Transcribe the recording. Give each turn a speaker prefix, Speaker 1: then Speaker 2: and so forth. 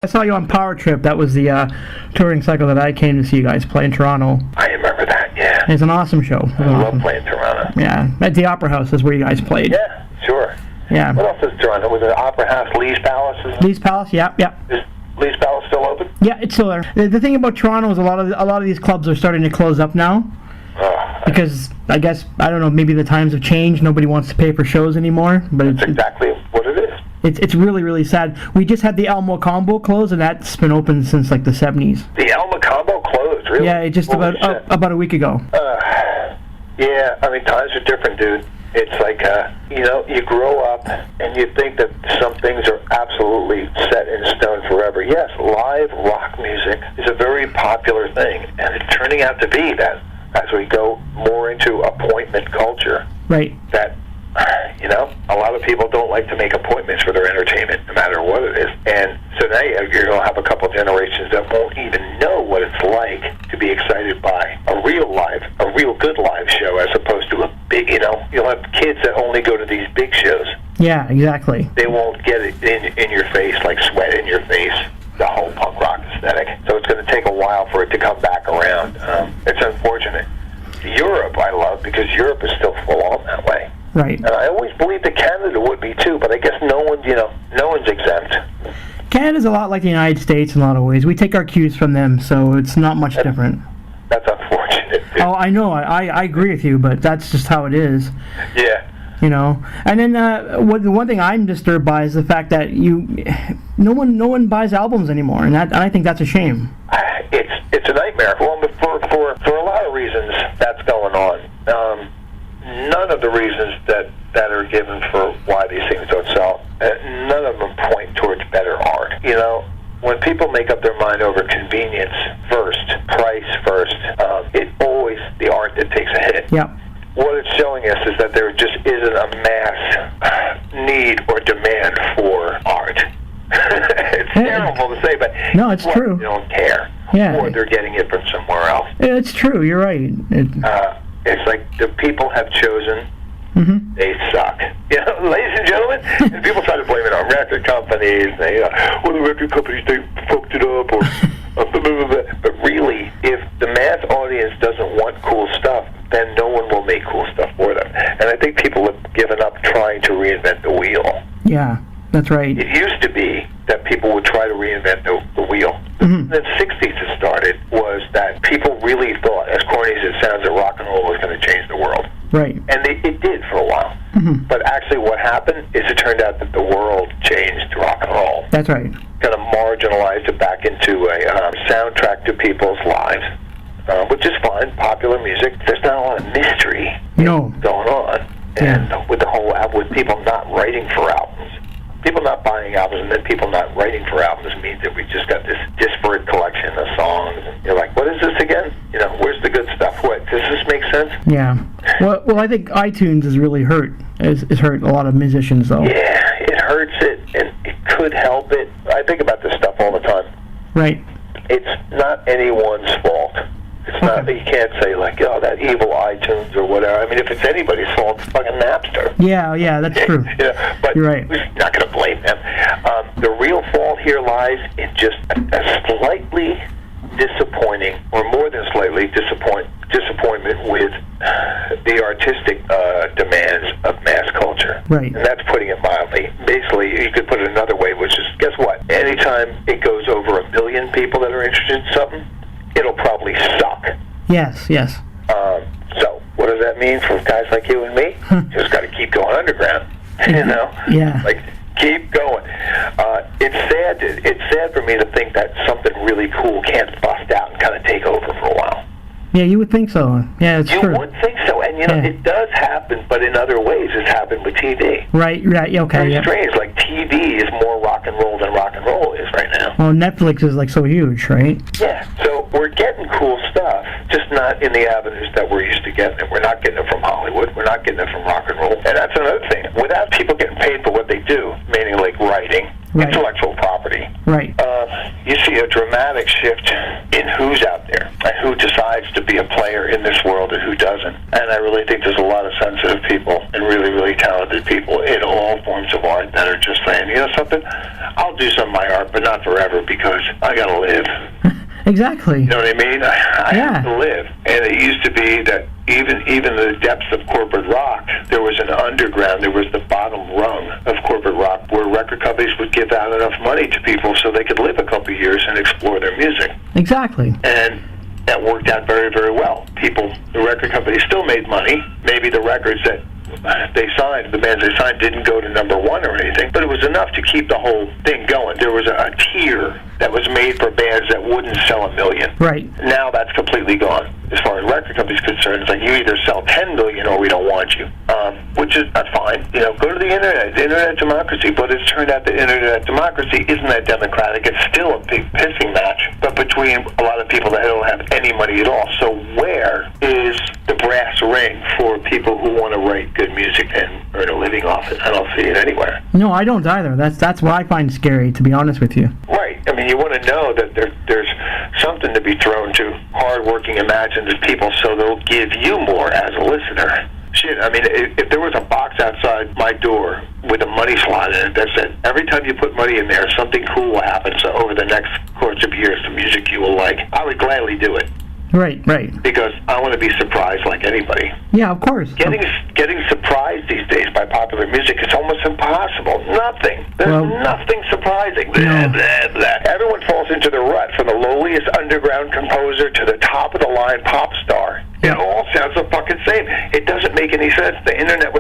Speaker 1: I saw you on Power Trip. That was the touring cycle that I came to see you guys play in Toronto.
Speaker 2: I remember that, yeah.
Speaker 1: It's an awesome show.
Speaker 2: I love playing Toronto.
Speaker 1: Yeah, at the Opera House is where you guys played.
Speaker 2: Yeah, sure.
Speaker 1: Yeah.
Speaker 2: What else is Toronto? Was it Opera House, Lee's Palace?
Speaker 1: Lee's Palace, yeah.
Speaker 2: Is Lee's Palace still open?
Speaker 1: Yeah, it's still there. The thing about Toronto is a lot of these clubs are starting to close up now. Because I guess, I don't know, maybe the times have changed. Nobody wants to pay for shows anymore. But
Speaker 2: That's exactly what it is.
Speaker 1: It's really, really sad. We just had the Elmo Combo close, and that's been open since like the 70s.
Speaker 2: The Elmo Combo closed, really?
Speaker 1: Yeah, just about a week ago.
Speaker 2: Yeah, I mean, times are different, dude. It's like, you grow up and you think that some things are absolutely set in stone forever. Yes, live rock music is a very popular thing, and it's turning out to be that as we go more into appointment culture.
Speaker 1: Right.
Speaker 2: That, a lot of people don't like to make appointments for their entertainment, no matter what it is. And so now you're going to have a couple generations that won't even know what it's like to be excited by a real good live show, as opposed to a big, you'll have kids that only go to these big shows.
Speaker 1: Yeah, exactly.
Speaker 2: They won't get it in your face, like sweat in your face, the whole punk rock aesthetic. So it's going to take a while for it to come back around. It's unfortunate. Europe I love, because Europe is still full on that way.
Speaker 1: Right.
Speaker 2: And I always believed that Canada would be too, but I guess no one's exempt.
Speaker 1: Canada's a lot like the United States in a lot of ways. We take our cues from them, so it's not much different.
Speaker 2: That's unfortunate, dude.
Speaker 1: Oh, I know. I agree with you, but that's just how it is.
Speaker 2: Yeah.
Speaker 1: And then the one thing I'm disturbed by is the fact that no one buys albums anymore, and I think that's a shame.
Speaker 2: It's a nightmare. Well, for a lot of reasons that's going on. None of the reasons that are given for why these things don't sell, none of them point towards better art. When people make up their mind over convenience first, price first, it's always the art that takes a hit.
Speaker 1: Yeah.
Speaker 2: What it's showing us is that there just isn't a mass need or demand for art. It's terrible to say, but
Speaker 1: no, it's true.
Speaker 2: They don't care.
Speaker 1: Yeah.
Speaker 2: Or they're getting it from somewhere else.
Speaker 1: It's true. You're right.
Speaker 2: It's like the people have chosen.
Speaker 1: Mm-hmm.
Speaker 2: They suck. Ladies and gentlemen, and people try to blame it on record companies. The record companies, they fucked it up, or but really, if the mass audience doesn't want cool stuff, then no one will make cool stuff for them. And I think people have given up trying to reinvent the wheel.
Speaker 1: Yeah, that's right.
Speaker 2: It used to be that people would try to reinvent the wheel.
Speaker 1: Mm-hmm.
Speaker 2: The 60s it started was that people really thought, as corny as it sounds, that rock and roll was going to change the world.
Speaker 1: Right.
Speaker 2: And it did for a while.
Speaker 1: Mm-hmm.
Speaker 2: But actually what happened is it turned out that the world changed rock and roll.
Speaker 1: That's right.
Speaker 2: Kind of marginalized it back into a soundtrack to people's lives, which is fine, popular music. There's not a lot of mystery going on. And with people not writing for albums, people not buying albums, and then people not writing for albums means that we just got this disparate collection of songs. And you're like, what is this again? Where's the good stuff? What, does this make sense?
Speaker 1: Yeah. Well, I think iTunes has really hurt a lot of musicians, though.
Speaker 2: Yeah, it hurts it, and it could help it. I think about this stuff all the time.
Speaker 1: Right.
Speaker 2: It's not anyone's fault. It's not, you can't say like, that evil iTunes or whatever. I mean, if it's anybody's fault, it's fucking Napster.
Speaker 1: Yeah, that's true.
Speaker 2: But
Speaker 1: you're right.
Speaker 2: We're not going to blame them. The real fault here lies in just a slightly disappointing, or more than slightly disappointment with the artistic demands of mass culture.
Speaker 1: Right.
Speaker 2: And that's putting it mildly. Basically, you could put it another way, which is, guess what? Anytime it goes over 1 million people that are interested in something, it'll probably suck.
Speaker 1: Yes.
Speaker 2: So, what does that mean for guys like you and me? Just got to keep going underground.
Speaker 1: Yeah.
Speaker 2: Like, keep going. It's sad for me to think that something really cool can't bust out and kind of take over for a while.
Speaker 1: Yeah, you would think so. Yeah, it's true.
Speaker 2: You would think so, and it does happen, but in other ways. It's happened with TV.
Speaker 1: Right. Okay.
Speaker 2: Very strange. Like, TV is more rock and roll than rock and roll is right now.
Speaker 1: Well, Netflix is like so huge, right?
Speaker 2: Yeah. So we're getting cool stuff, just not in the avenues that we're used to getting it. We're not getting it from Hollywood. We're not getting it from rock and roll. And that's another thing. Without people getting paid for what they do, meaning like writing, intellectual property,
Speaker 1: right?
Speaker 2: You see a dramatic shift in who's out there and who decides to be a player in this world and who doesn't. And I really think there's a lot of sensitive people and really, really talented people in all forms of art that that are just saying, you know something, I'll do some of my art, but not forever because I gotta live.
Speaker 1: Exactly.
Speaker 2: You know what I mean? I have to live. And it used to be that even the depths of corporate rock, there was an underground, there was the bottom rung of corporate rock where record companies would give out enough money to people so they could live a couple of years and explore their music.
Speaker 1: Exactly.
Speaker 2: And that worked out very, very well. The record companies still made money. Maybe the records that they signed, the bands they signed didn't go to number one or anything, but it was enough to keep the whole thing going. There was a tier that was made for bands that wouldn't sell 1 million.
Speaker 1: Right.
Speaker 2: Now that's completely gone. As far as record companies are concerned, it's like you either sell 10 million or we don't want you, which is that's fine. You know, go to the internet democracy. But it's turned out that internet democracy isn't that democratic. It's still a big pissing match, but between a lot of people that don't have any money at all. So where is the brass ring for people who want to write good music and earn a living off it? I don't see it anywhere.
Speaker 1: No, I don't either. That's what I find scary, to be honest with you.
Speaker 2: Right. I mean, you want to know that there's something to be thrown to hardworking, imaginative people, so they'll give you more as a listener. Shit, I mean, if there was a box outside my door with a money slot in it that said, every time you put money in there, something cool happens over the next course of years, the music you will like, I would gladly do it.
Speaker 1: Right.
Speaker 2: Because I want to be surprised like anybody.
Speaker 1: Yeah, of course.
Speaker 2: Getting surprised these days by popular music is almost impossible. Nothing. There's nothing surprising.
Speaker 1: No.
Speaker 2: Blah, blah. Everyone falls into the rut, from the lowliest underground composer to the top of the line pop star. It all sounds the fucking same. It doesn't make any sense. The internet